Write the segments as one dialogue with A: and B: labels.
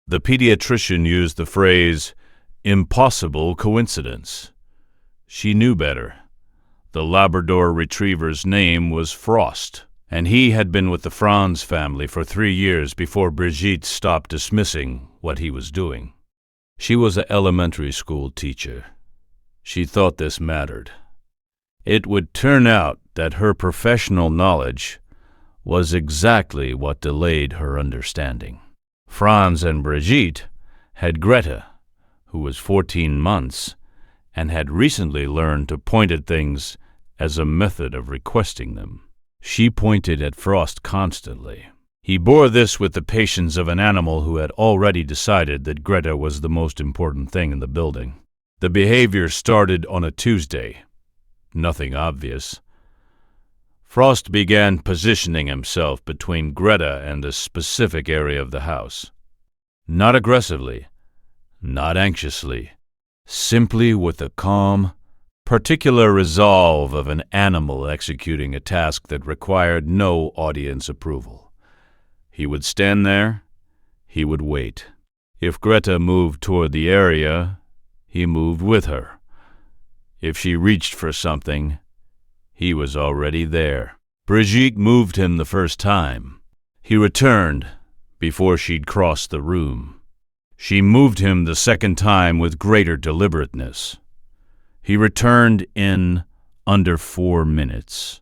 A: The pediatrician used the phrase, impossible coincidence. She knew better. The Labrador retriever's name was Frost, and he had been with the Franz family for 3 years before Brigitte stopped dismissing what he was doing. She was an elementary school teacher. She thought this mattered. It would turn out that her professional knowledge was exactly what delayed her understanding. Franz and Brigitte had Greta, who was 14 months, and had recently learned to point at things as a method of requesting them. She pointed at Frost constantly. He bore this with the patience of an animal who had already decided that Greta was the most important thing in the building. The behavior started on a Tuesday. Nothing obvious. Frost began positioning himself between Greta and a specific area of the house. Not aggressively, not anxiously, simply with the calm, particular resolve of an animal executing a task that required no audience approval. He would stand there, he would wait. If Greta moved toward the area, he moved with her. If she reached for something, he was already there. Brigitte moved him the first time. He returned before she'd crossed the room. She moved him the second time with greater deliberateness. He returned in under 4 minutes.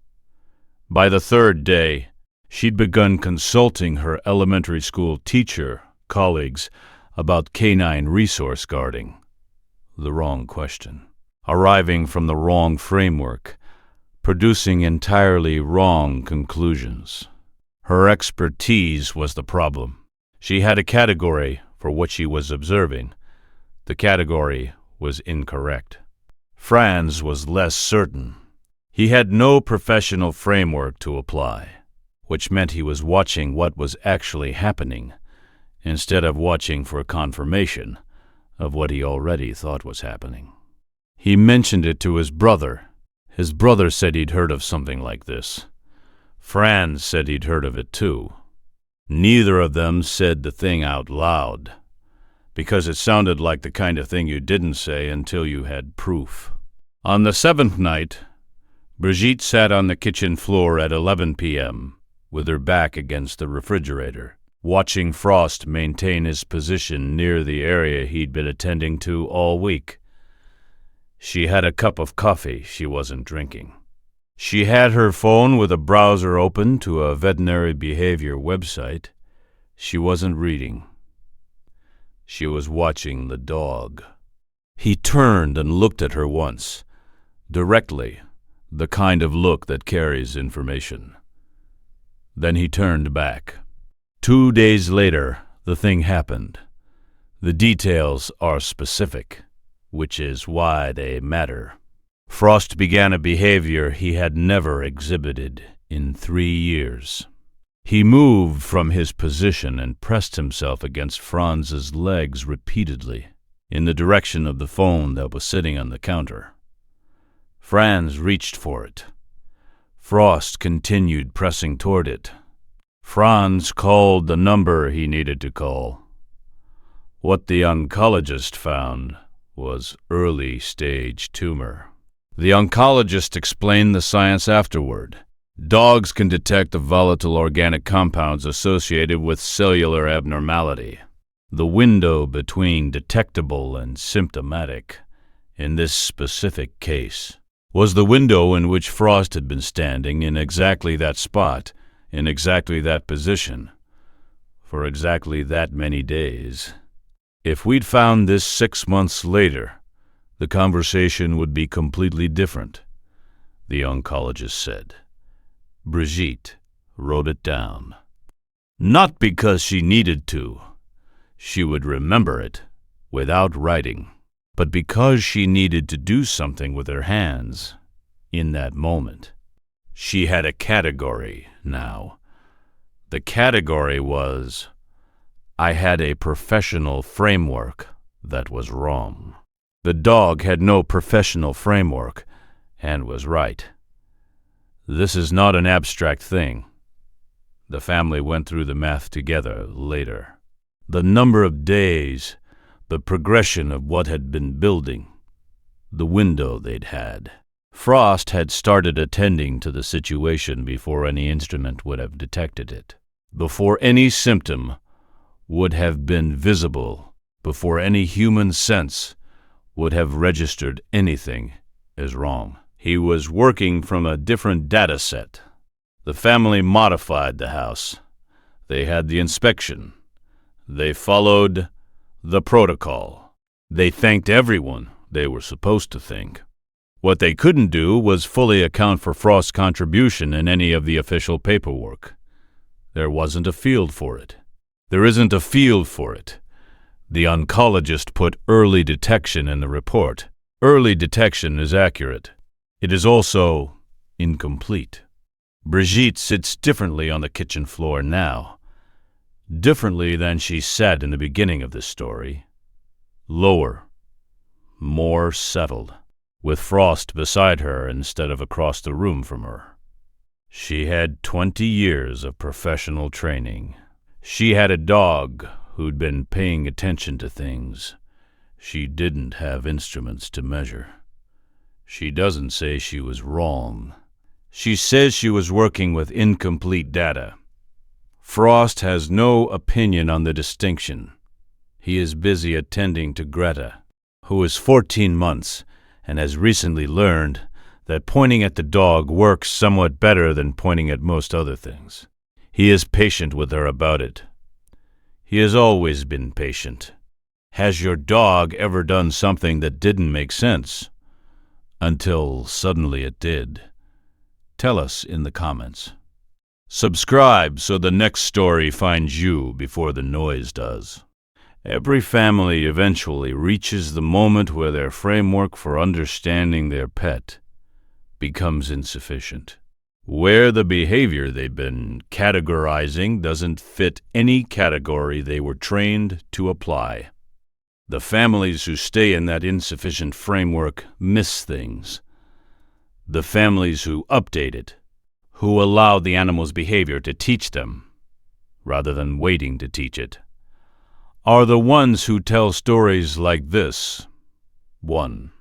A: By the third day, she'd begun consulting her elementary school teacher colleagues about canine resource guarding. The wrong question. Arriving from the wrong framework, producing entirely wrong conclusions. Her expertise was the problem. She had a category for what she was observing. The category was incorrect. Franz was less certain. He had no professional framework to apply, which meant he was watching what was actually happening, instead of watching for confirmation of what he already thought was happening. He mentioned it to his brother. His brother said he'd heard of something like this. Franz said he'd heard of it too. Neither of them said the thing out loud, because it sounded like the kind of thing you didn't say until you had proof. On the 7th night, Brigitte sat on the kitchen floor at 11 p.m., with her back against the refrigerator, watching Frost maintain his position near the area he'd been attending to all week. She had a cup of coffee she wasn't drinking. She had her phone with a browser open to a veterinary behavior website. She wasn't reading. She was watching the dog. He turned and looked at her once, directly, the kind of look that carries information. Then he turned back. 2 days later, the thing happened. The details are specific, which is why they matter. Frost began a behavior he had never exhibited in 3 years. He moved from his position and pressed himself against Franz's legs repeatedly, in the direction of the phone that was sitting on the counter. Franz reached for it. Frost continued pressing toward it. Franz called the number he needed to call. What the oncologist found was early-stage tumor. The oncologist explained the science afterward. Dogs can detect the volatile organic compounds associated with cellular abnormality. The window between detectable and symptomatic, in this specific case, was the window in which Frost had been standing in exactly that spot, in exactly that position, for exactly that many days. If we'd found this 6 months later, the conversation would be completely different, the oncologist said. Brigitte wrote it down. Not because she needed to. She would remember it without writing, but because she needed to do something with her hands in that moment. She had a category now. The category was, I had a professional framework that was wrong. The dog had no professional framework and was right. This is not an abstract thing. The family went through the math together later. The number of days, the progression of what had been building, the window they'd had. Frost had started attending to the situation before any instrument would have detected it, before any symptom would have been visible, before any human sense would have registered anything as wrong. He was working from a different data set. The family modified the house. They had the inspection. They followed the protocol. They thanked everyone they were supposed to thank. What they couldn't do was fully account for Frost's contribution in any of the official paperwork. There wasn't a field for it. There isn't a field for it. The oncologist put early detection in the report. Early detection is accurate. It is also incomplete. Brigitte sits differently on the kitchen floor now, differently than she sat in the beginning of this story. Lower, more settled, with Frost beside her instead of across the room from her. She had 20 years of professional training. She had a dog who'd been paying attention to things. She didn't have instruments to measure. She doesn't say she was wrong. She says she was working with incomplete data. Frost has no opinion on the distinction. He is busy attending to Greta, who is 14 months and has recently learned that pointing at the dog works somewhat better than pointing at most other things. He is patient with her about it. He has always been patient. Has your dog ever done something that didn't make sense? Until suddenly it did. Tell us in the comments. Subscribe so the next story finds you before the noise does. Every family eventually reaches the moment where their framework for understanding their pet becomes insufficient, where the behavior they've been categorizing doesn't fit any category they were trained to apply. The families who stay in that insufficient framework miss things. The families who update it, who allow the animal's behavior to teach them, rather than waiting to teach it, are the ones who tell stories like this one.